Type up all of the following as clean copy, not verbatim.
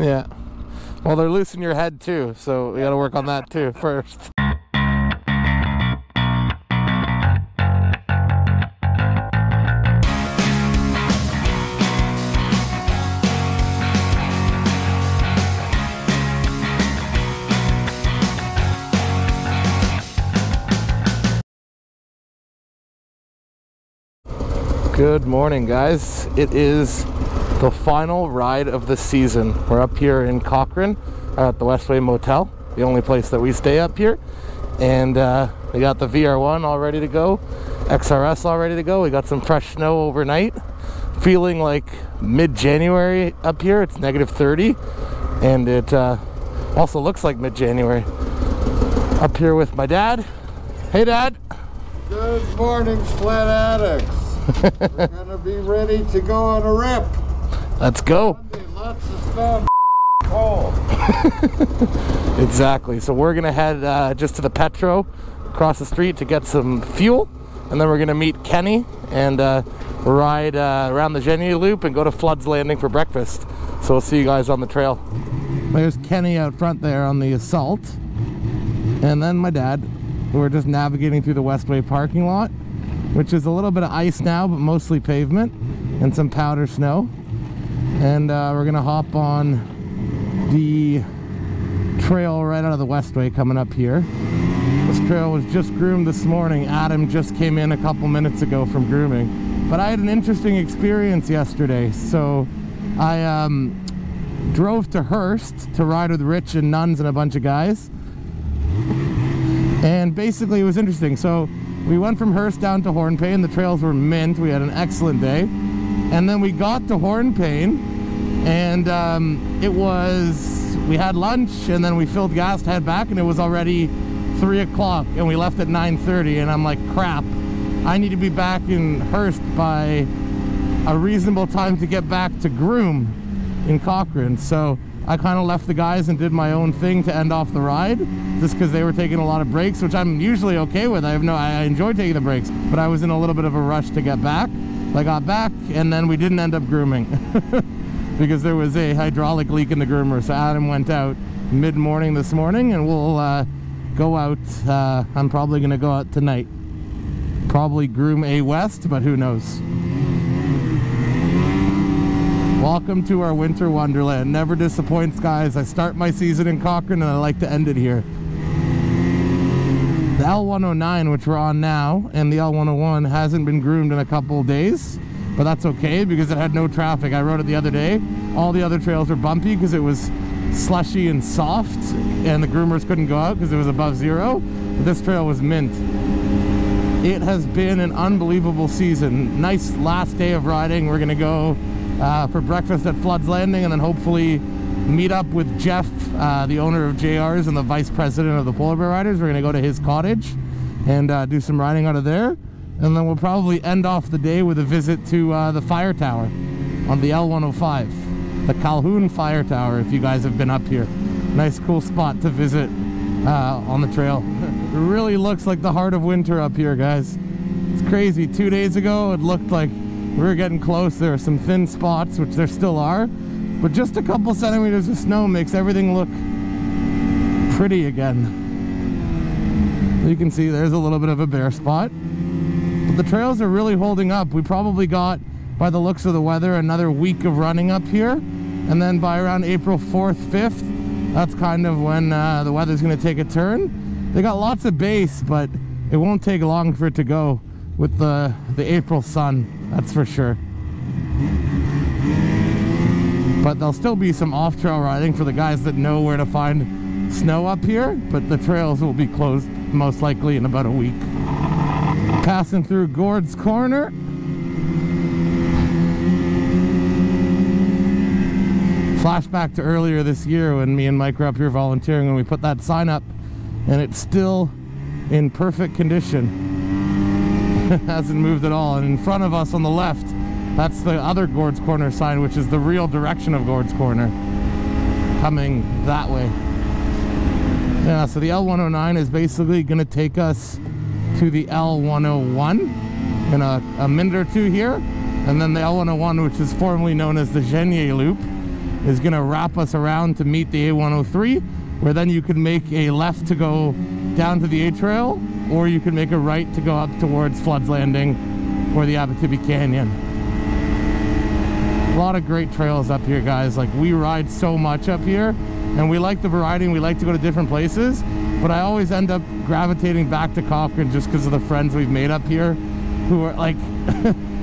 Yeah. Well, they're loose in your head too, so we gotta work on that too first. Good morning, guys. It is the final ride of the season. We're up here in Cochrane at the Westway Motel, the only place that we stay up here. And we got the VR1 all ready to go, XRS all ready to go. We got some fresh snow overnight. Feeling like mid-January up here. It's -30, and it also looks like mid-January. Up here with my dad. Hey, Dad. Good morning, Sledaddicz. We're gonna be ready to go on a rip. Let's go. Monday, lots of snow, cold. Exactly. So we're gonna head just to the Petro across the street to get some fuel, and then we're gonna meet Kenny and ride around the Genier Loop and go to Flood's Landing for breakfast. So we'll see you guys on the trail. There's Kenny out front there on the Assault, and then my dad. We're just navigating through the Westway parking lot, which is a little bit of ice now, but mostly pavement and some powder snow. And we're gonna hop on the trail right out of the Westway coming up here. This trail was just groomed this morning. Adam just came in a couple minutes ago from grooming. But I had an interesting experience yesterday. So I drove to Hearst to ride with Rich and Nuns and a bunch of guys. And basically it was interesting. So we went from Hearst down to Hornpain. The trails were mint. We had an excellent day. And then we got to Hornpain, and we had lunch, and then we filled gas to head back, and it was already 3 o'clock, and we left at 9:30, and I'm like, crap, I need to be back in Hearst by a reasonable time to get back to groom in Cochrane. So I kind of left the guys and did my own thing to end off the ride, just because they were taking a lot of breaks, which I'm usually okay with. I enjoy taking the breaks, but I was in a little bit of a rush to get back. I got back, and then we didn't end up grooming because there was a hydraulic leak in the groomer. So Adam went out mid-morning this morning, and we'll go out. I'm probably going to go out tonight. Probably groom a West, but who knows. Welcome to our winter wonderland. Never disappoints, guys. I start my season in Cochrane, and I like to end it here. The L109, which we're on now, and the L101 hasn't been groomed in a couple of days, but that's okay because it had no traffic. I rode it the other day. All the other trails were bumpy because it was slushy and soft, and the groomers couldn't go out because it was above zero. But this trail was mint. It has been an unbelievable season. Nice last day of riding. We're gonna go for breakfast at Flood's Landing, and then hopefully meet up with Jeff, the owner of JR's and the vice president of the Polar Bear Riders. We're going to go to his cottage and do some riding out of there. And then we'll probably end off the day with a visit to the fire tower on the L105. The Calhoun Fire Tower, if you guys have been up here. Nice cool spot to visit on the trail. It really looks like the heart of winter up here, guys. It's crazy. 2 days ago, it looked like we were getting close. There are some thin spots, which there still are. But just a couple centimeters of snow makes everything look pretty again. You can see there's a little bit of a bare spot. But the trails are really holding up. We probably got, by the looks of the weather, another week of running up here. And then by around April 4th, 5th, that's kind of when the weather's going to take a turn. They got lots of base, but it won't take long for it to go with the April sun, that's for sure. But there'll still be some off-trail riding for the guys that know where to find snow up here, but the trails will be closed most likely in about a week. Passing through Gord's Corner. Flashback to earlier this year when me and Mike were up here volunteering, when we put that sign up, and it's still in perfect condition. It hasn't moved at all. And in front of us on the left, that's the other Gord's Corner sign, which is the real direction of Gord's Corner, coming that way. Yeah, so the L109 is basically going to take us to the L101 in a minute or two here, and then the L101, which is formerly known as the Genier Loop, is going to wrap us around to meet the A103, where then you can make a left to go down to the A Trail, or you can make a right to go up towards Floods Landing or the Abitibi Canyon. A lot of great trails up here, guys. Like, we ride so much up here, and we like the variety and we like to go to different places, but I always end up gravitating back to Cochrane just because of the friends we've made up here who are like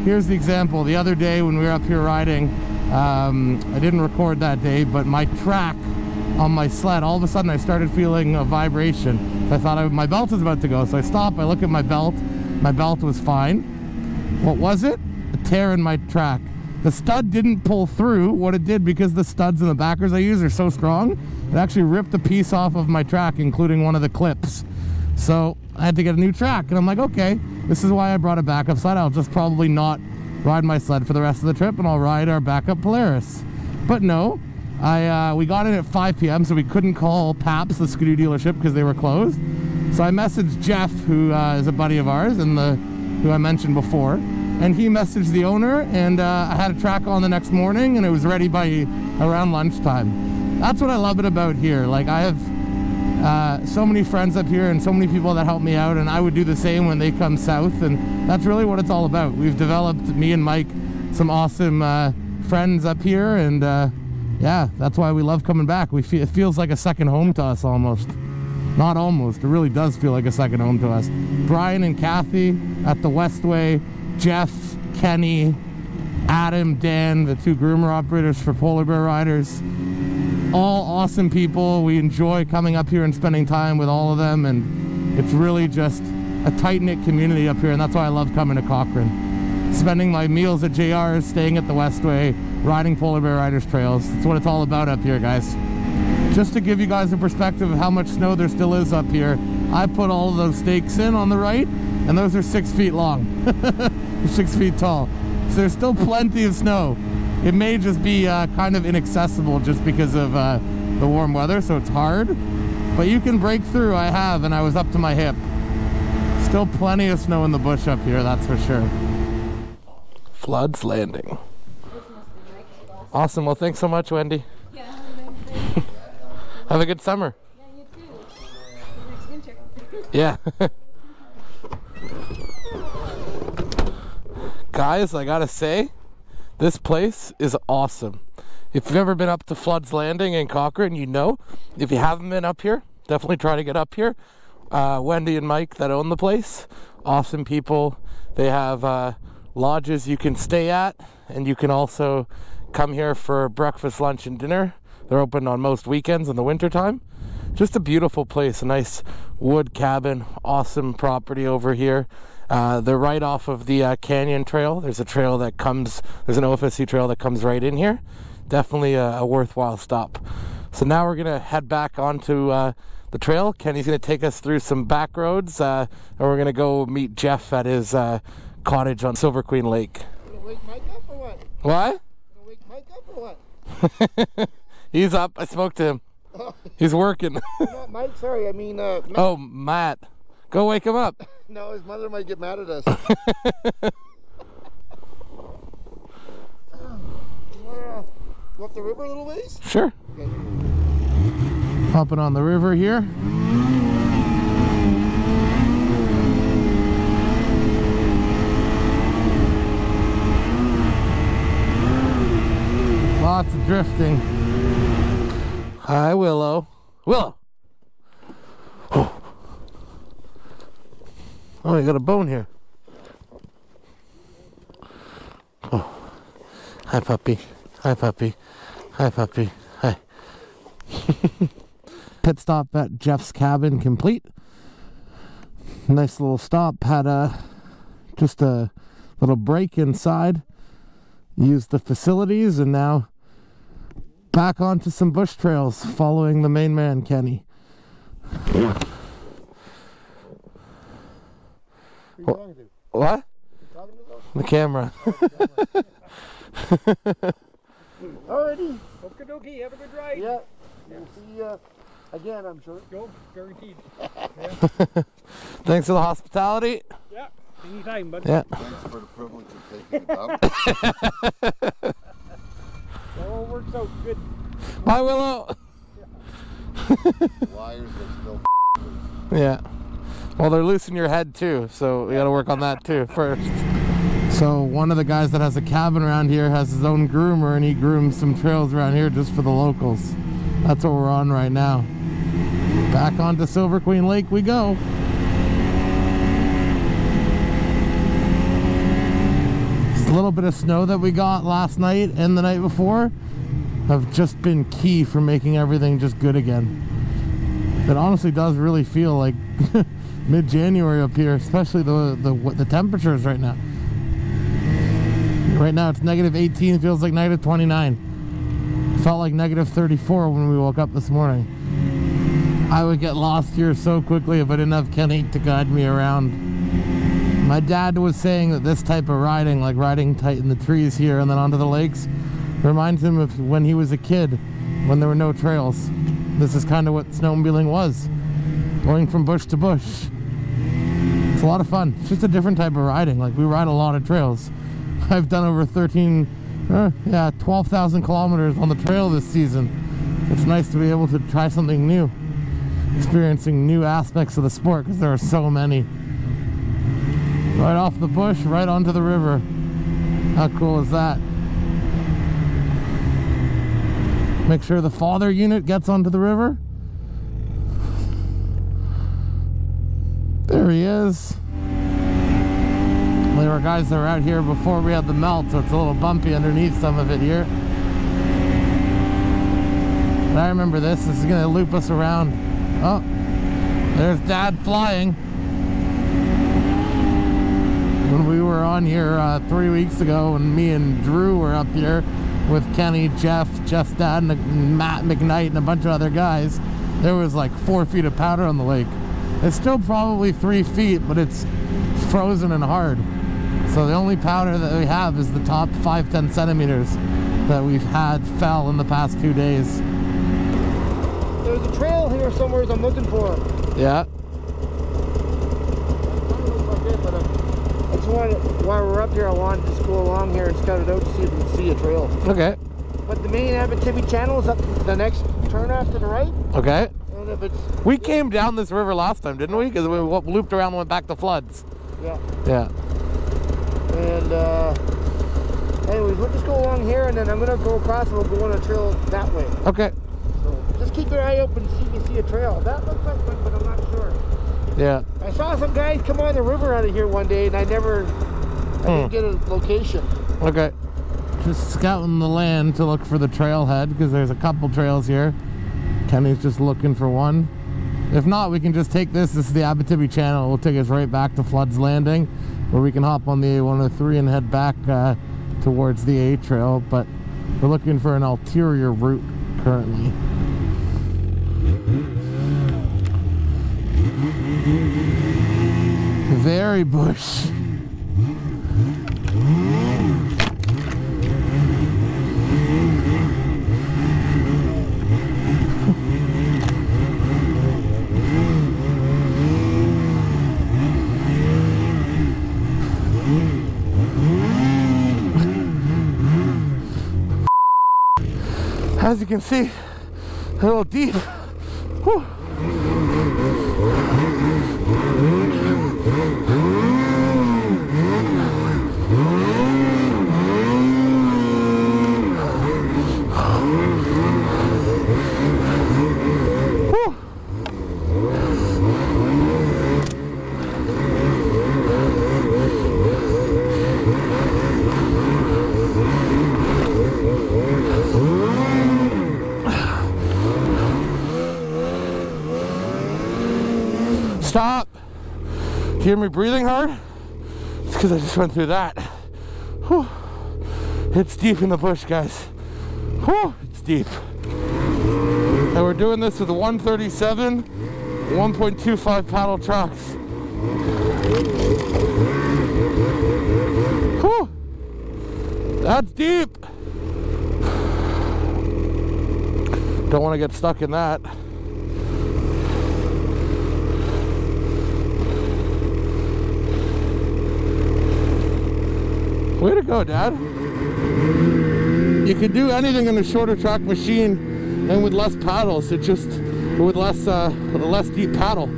here's the example. The other day when we were up here riding, I didn't record that day, but my track on my sled, all of a sudden I started feeling a vibration. I thought my belt was about to go, so I stopped, I look at my belt was fine. What was it? A tear in my track. The stud didn't pull through. What it did, because the studs and the backers I use are so strong, it actually ripped a piece off of my track, including one of the clips. So I had to get a new track, and I'm like, okay, this is why I brought a backup sled. I'll just probably not ride my sled for the rest of the trip, and I'll ride our backup Polaris. But no, we got in at 5 p.m, so we couldn't call Paps, the Skidoo dealership, because they were closed. So I messaged Jeff, who is a buddy of ours, and who I mentioned before, and he messaged the owner, and I had a track on the next morning, and it was ready by around lunchtime. That's what I love it about here. Like, I have so many friends up here and so many people that help me out, and I would do the same when they come south, and that's really what it's all about. We've developed, me and Mike, some awesome friends up here, and yeah, that's why we love coming back. It feels like a second home to us almost. Not almost, it really does feel like a second home to us. Brian and Kathy at the Westway, Jeff, Kenny, Adam, Dan, the 2 groomer operators for Polar Bear Riders. All awesome people. We enjoy coming up here and spending time with all of them, and it's really just a tight-knit community up here, and that's why I love coming to Cochrane. Spending my meals at JR's, staying at the Westway, riding Polar Bear Riders trails. That's what it's all about up here, guys. Just to give you guys a perspective of how much snow there still is up here, I put all of those stakes in on the right, and those are 6 feet long, 6 feet tall. So there's still plenty of snow. It may just be kind of inaccessible just because of the warm weather, so it's hard. But you can break through. I have, and I was up to my hip. Still plenty of snow in the bush up here, that's for sure. Floods Landing. Awesome. Well, thanks so much, Wendy. Yeah, have a good summer. Yeah, you too. Next winter. Yeah. Guys, I gotta say, this place is awesome. If you've ever been up to Floods Landing in Cochrane, you know. If you haven't been up here, definitely try to get up here. Wendy and Mike that own the place, awesome people. They have lodges you can stay at, and you can also come here for breakfast, lunch, and dinner. They're open on most weekends in the winter time. Just a beautiful place, a nice wood cabin, awesome property over here. They're right off of the Canyon Trail. There's a trail that comes, there's an OFSC trail that comes right in here. Definitely a worthwhile stop. So now we're gonna head back onto the trail. Kenny's gonna take us through some back roads, and we're gonna go meet Jeff at his cottage on Silver Queen Lake. Gonna wake Mike up or what? What? Gonna wake Mike up or what? He's up. I spoke to him. He's working. Not Mike, sorry. I mean, Matt. Oh, Matt. Go wake him up. No, his mother might get mad at us. Go up the river a little ways? Sure. Okay. Hopping on the river here. Lots of drifting. Hi, Willow. Willow! Oh, you got a bone here. Oh. Hi, puppy. Hi, puppy. Hi, puppy. Hi. Pit stop at Jeff's cabin complete. Nice little stop. Had just a little break inside. Used the facilities, and now back onto some bush trails following the main man, Kenny. What? The camera. Alrighty. Okie dokie, have a good ride. Yeah. We'll see you again, I'm sure. Go, guaranteed. Thanks for the hospitality. Yeah, anytime, bud. Yeah. Thanks for the privilege of taking it up. It all works out good. Bye, Willow. Wires are still Yeah. Well, they're loose in your head too, so we got to work on that too first. So one of the guys that has a cabin around here has his own groomer, and he grooms some trails around here just for the locals. That's what we're on right now. Back onto Silver Queen Lake we go. This little bit of snow that we got last night and the night before have just been key for making everything just good again. It honestly does really feel like mid-January up here, especially the temperatures right now. Right now it's negative 18, it feels like negative 29. Felt like negative 34 when we woke up this morning. I would get lost here so quickly if I didn't have Kenny to guide me around. My dad was saying that this type of riding, like riding tight in the trees here and then onto the lakes, reminds him of when he was a kid, when there were no trails. This is kind of what snowmobiling was, going from bush to bush. It's a lot of fun. It's just a different type of riding. Like, we ride a lot of trails. I've done over 12,000 kilometers on the trail this season. It's nice to be able to try something new, experiencing new aspects of the sport, because there are so many. Right off the bush, right onto the river. How cool is that? Make sure the father unit gets onto the river. There he is. There were guys that were out here before we had the melt, so it's a little bumpy underneath some of it here. But I remember this. This is going to loop us around. Oh, there's Dad flying. When we were on here 3 weeks ago, and me and Drew were up here with Kenny, Jeff's dad, and Matt McKnight, and a bunch of other guys, there was like 4 feet of powder on the lake. It's still probably 3 feet, but it's frozen and hard. So the only powder that we have is the top 5-10 centimeters that we've had fell in the past 2 days. There's a trail here somewhere I'm looking for. Yeah. I just wanted, while we're up here, I wanted to just go along here and scout it out to see if we can see a trail. Okay. But the main Abitibi channel is up the next turn off to the right. Okay. And if it's... We came down this river last time, didn't we? Because we looped around and went back to floods. Yeah. Yeah. And anyways, we'll just go along here, and then I'm gonna go across and we'll go on a trail that way. Okay. So just keep your eye open and see if you see a trail. That looks like one, but I'm not sure. Yeah. I saw some guys come on the river out of here one day, and I didn't get a location. Okay. Just scouting the land to look for the trailhead, because there's a couple trails here. Kenny's just looking for one. If not, we can just take this. This is the Abitibi channel. It will take us right back to Floods Landing, where we can hop on the A103 and head back towards the A trail. But we're looking for an ulterior route currently. Very bush. As you can see, a little deep. Whew. Stop! Do you hear me breathing hard? It's because I just went through that. Whew. It's deep in the bush, guys. Whew. It's deep. And we're doing this with the 137 1.25 paddle trucks. Whew. That's deep. Don't want to get stuck in that. Way to go, Dad. You could do anything in a shorter track machine and with less paddles. It just, with less deep paddle.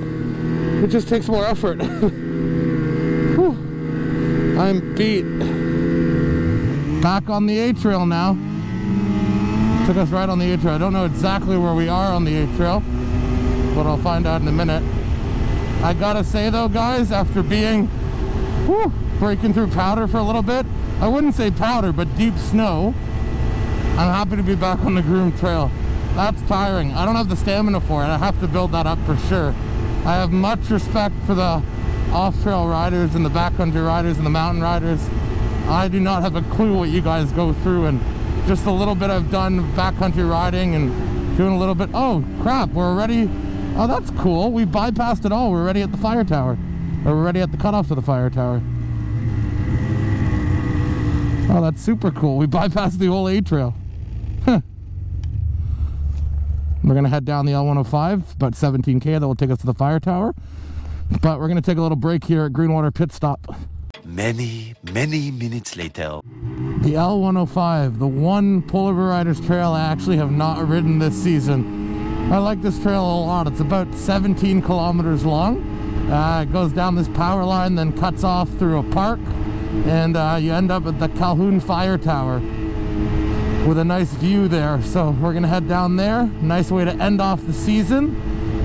It just takes more effort. Whew. I'm beat. Back on the A trail now. Took us right on the A trail. I don't know exactly where we are on the A trail, but I'll find out in a minute. I gotta say though, guys, after being breaking through powder for a little bit, I wouldn't say powder, but deep snow, I'm happy to be back on the groomed trail. That's tiring. I don't have the stamina for it. I have to build that up for sure. I have much respect for the off-trail riders and the backcountry riders and the mountain riders. I do not have a clue what you guys go through, and just a little bit I've done backcountry riding and doing a little bit. Oh crap, we're already, oh that's cool. We bypassed it all. We're already at the fire tower. Or we're already at the cutoff to the fire tower. Oh, that's super cool. We bypassed the old A trail. Huh. We're gonna head down the L105, about 17K, that will take us to the fire tower. But we're gonna take a little break here at Greenwater Pit Stop. Many minutes later. The L105, the one Polar Bear Riders trail I actually have not ridden this season. I like this trail a lot. It's about 17 kilometers long. It goes down this power line, then cuts off through a park, and you end up at the Calhoun Fire Tower with a nice view there. So we're gonna head down there. Nice way to end off the season.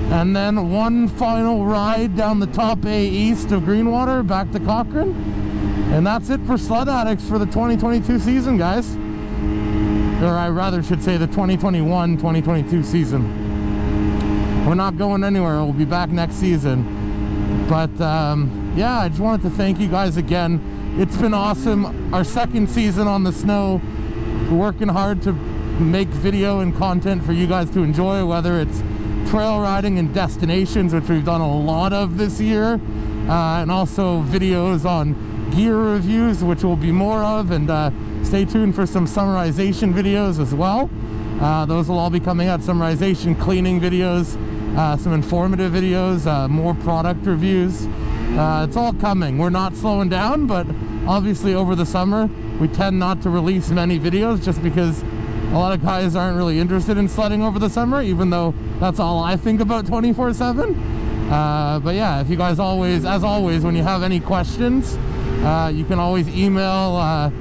And then one final ride down the top A east of Greenwater back to Cochrane. And that's it for Sledaddicz for the 2022 season, guys. Or I rather should say the 2021-2022 season. We're not going anywhere. We'll be back next season. But yeah, I just wanted to thank you guys again. It's been awesome. Our second season on the snow. We're working hard to make video and content for you guys to enjoy, whether it's trail riding and destinations, which we've done a lot of this year, and also videos on gear reviews, which will be more of, and stay tuned for some summarization videos as well. Those will all be coming out. Summarization, cleaning videos, some informative videos, more product reviews. It's all coming. We're not slowing down, but obviously over the summer we tend not to release many videos just because a lot of guys aren't really interested in sledding over the summer, even though that's all I think about 24/7. But yeah, if you guys always, as always, when you have any questions, you can always email.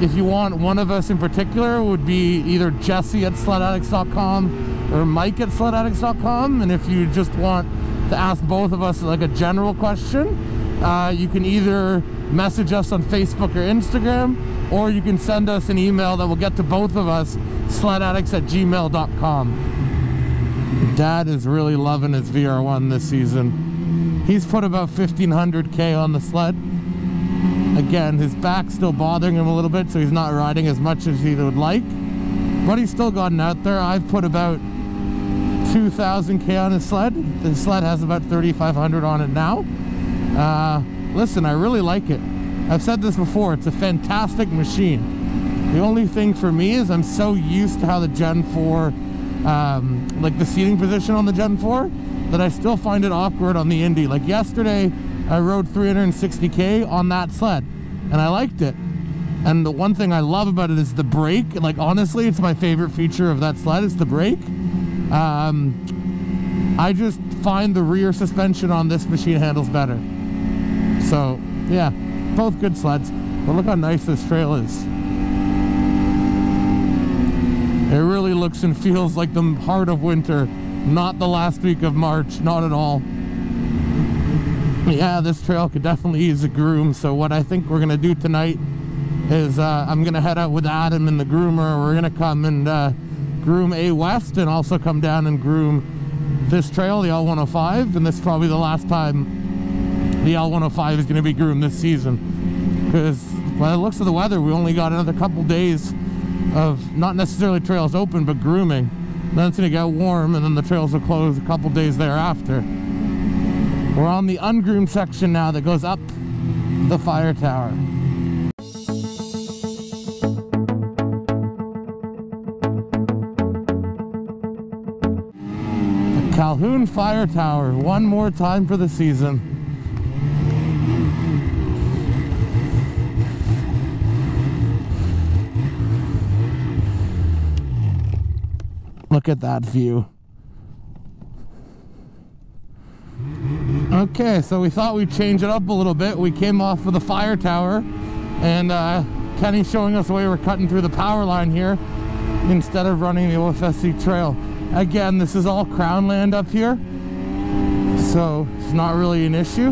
If you want one of us in particular, it would be either Jesse at sledaddicz.com or Mike at sledaddicz.com. And if you just want to ask both of us like a general question, you can either message us on Facebook or Instagram, or you can send us an email that will get to both of us, sledaddicz@gmail.com. Dad is really loving his VR1 this season. He's put about 1,500K on the sled. Again, his back's still bothering him a little bit, so he's not riding as much as he would like. But he's still gotten out there. I've put about 2,000K on his sled. The sled has about 3,500 on it now. Listen, I really like it. I've said this before, it's a fantastic machine. The only thing for me is I'm so used to how the Gen 4, like the seating position on the Gen 4, that I still find it awkward on the Indy. Like yesterday, I rode 360K on that sled, and I liked it. And the one thing I love about it is the brake. Like honestly, it's my favorite feature of that sled is the brake. I just find the rear suspension on this machine handles better. So yeah, both good sleds, but look how nice this trail is. It really looks and feels like the heart of winter, not the last week of March, not at all. Yeah, this trail could definitely use a groom, so what I think we're gonna do tonight is I'm gonna head out with Adam and the groomer. We're gonna come and groom A West and also come down and groom this trail, the L105, and this is probably the last time the L105 is going to be groomed this season, because by the looks of the weather we only got another couple days of not necessarily trails open but grooming. Then it's going to get warm and then the trails will close a couple days thereafter. We're on the ungroomed section now that goes up the fire tower. The Calhoun Fire Tower, one more time for the season. Look at that view. Okay, so we thought we'd change it up a little bit. We came off of the fire tower, and Kenny's showing us the way we're cutting through the power line here instead of running the OFSC trail. Again, this is all crown land up here, so it's not really an issue.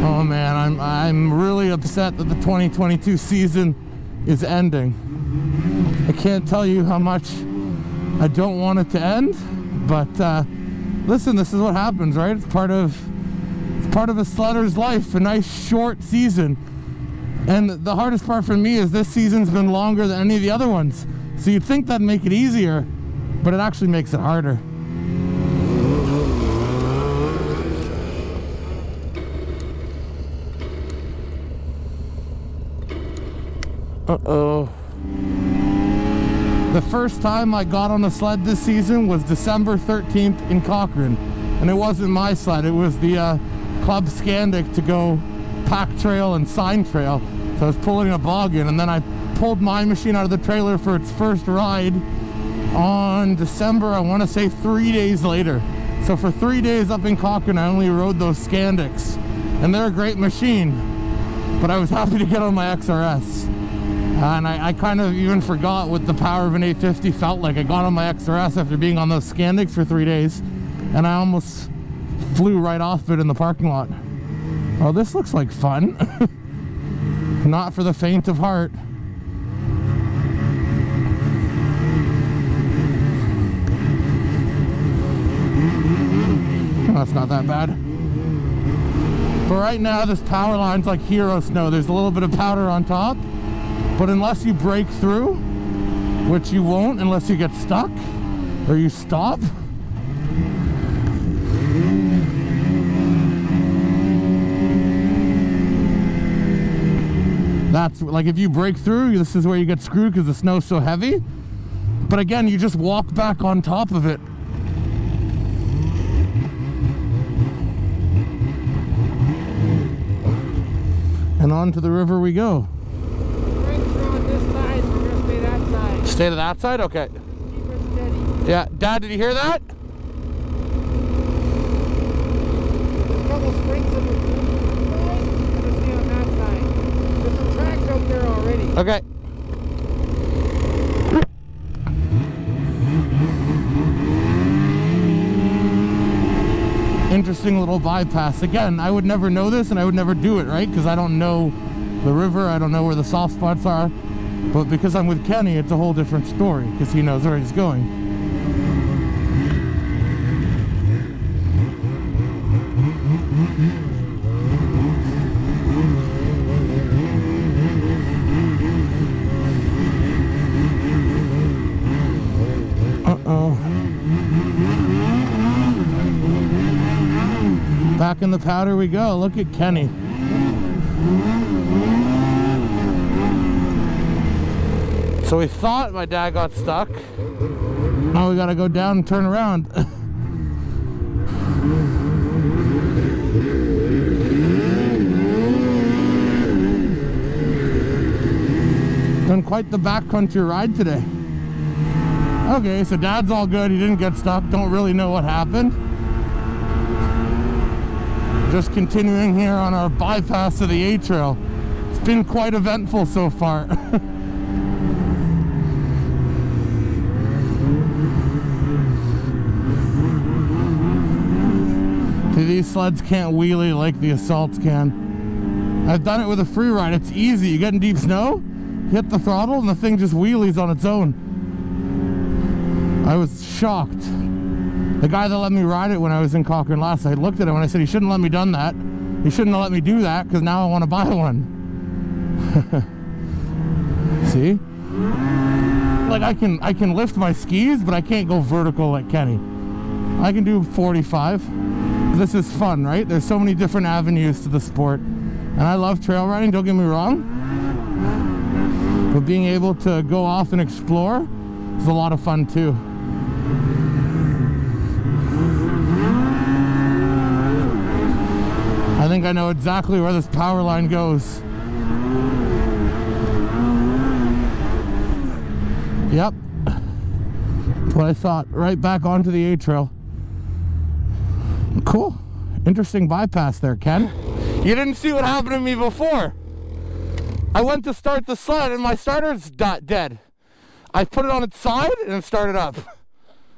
Oh man, I'm really upset that the 2022 season is ending. I can't tell you how much I don't want it to end, but listen, this is what happens, right? It's part of a sledder's life, a nice short season. And the hardest part for me is this season's been longer than any of the other ones. So you'd think that'd make it easier, but it actually makes it harder. Uh-oh. The first time I got on a sled this season was December 13th in Cochrane. And it wasn't my sled, it was the Club Scenic to go pack trail and sign trail. So I was pulling a boggin, and then I pulled my machine out of the trailer for its first ride on December, I want to say 3 days later. So for 3 days up in Cochrane, I only rode those Scenics. And they're a great machine, but I was happy to get on my XRS. And I kind of even forgot what the power of an 850 felt like. I got on my XRS after being on those Scenics for 3 days, and I almost flew right off it in the parking lot. Oh, this looks like fun. Not for the faint of heart. Oh, that's not that bad. But right now, this power line's like hero snow. There's a little bit of powder on top. But unless you break through, which you won't unless you get stuck or you stop, that's like if you break through, this is where you get screwed because the snow's so heavy. But again, you just walk back on top of it. And on to the river we go. Stay to that side? Okay. Keep it steady. Yeah. Dad, did you hear that? There's a couple springs on the side, and a stay on that side. There's some tracks out there already. Okay. Interesting little bypass. Again, I would never know this and I would never do it, right? Because I don't know the river, I don't know where the soft spots are. But because I'm with Kenny, it's a whole different story, because he knows where he's going. Uh-oh. Back in the powder we go. Look at Kenny. So we thought my dad got stuck. Now we gotta go down and turn around. Done quite the backcountry ride today. Okay, so Dad's all good. He didn't get stuck. Don't really know what happened. Just continuing here on our bypass of the A Trail. It's been quite eventful so far. These sleds can't wheelie like the assaults can. I've done it with a free ride. It's easy. You get in deep snow, hit the throttle, and the thing just wheelies on its own. I was shocked. The guy that let me ride it when I was in Cochrane last, I looked at him and I said, he shouldn't let me done that. He shouldn't have let me do that, because now I want to buy one. See? Like I can lift my skis, but I can't go vertical like Kenny. I can do 45. This is fun, right? There's so many different avenues to the sport. And I love trail riding, don't get me wrong. But being able to go off and explore is a lot of fun too. I think I know exactly where this power line goes. Yep. what I thought. Right back onto the A trail. Cool. Interesting bypass there, Ken. You didn't see what happened to me before. I went to start the sled and my starter's dead. I put it on its side and it started up.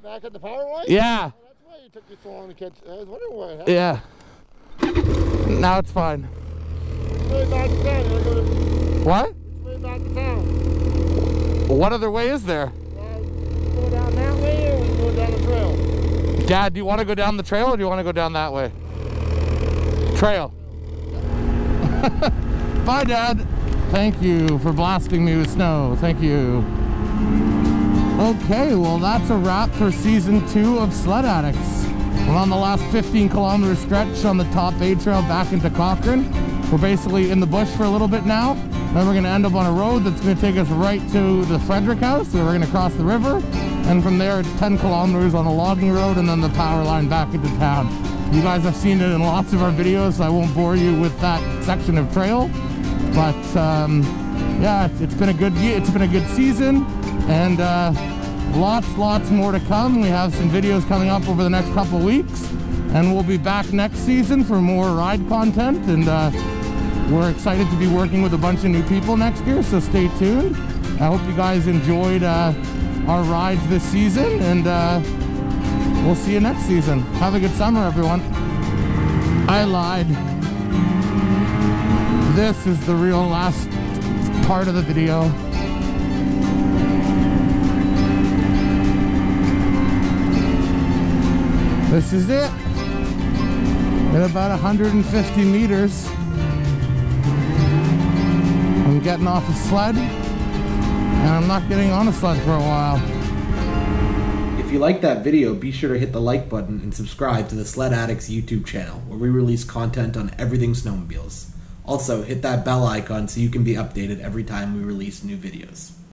Back at the power line? Yeah. Oh, that's why it took you so long to catch. I was wondering what happened. Yeah. Now it's fine. Which way back to town? What? Which way back to town? What other way is there? Go down that way or go down the trail? Dad, do you want to go down the trail or do you want to go down that way? Trail. Bye, Dad. Thank you for blasting me with snow. Thank you. Okay, well that's a wrap for season 2 of Sledaddicz. We're on the last 15-kilometer stretch on the top A trail back into Cochrane. We're basically in the bush for a little bit now. Then we're going to end up on a road that's going to take us right to the Frederick house. So we're going to cross the river. And from there it's 10 kilometers on a logging road and then the power line back into town. You guys have seen it in lots of our videos, so I won't bore you with that section of trail. But yeah, it's been a good year. It's been a good season. And lots more to come. We have some videos coming up over the next couple weeks, and we'll be back next season for more ride content, and we're excited to be working with a bunch of new people next year, so stay tuned. I hope you guys enjoyed our rides this season, and we'll see you next season. Have a good summer, everyone. I lied. This is the real last part of the video. This is it. At about 150 meters, I'm getting off a sled, and I'm not getting on a sled for a while. If you liked that video, be sure to hit the like button and subscribe to the Sledaddicz YouTube channel, where we release content on everything snowmobiles. Also, hit that bell icon so you can be updated every time we release new videos.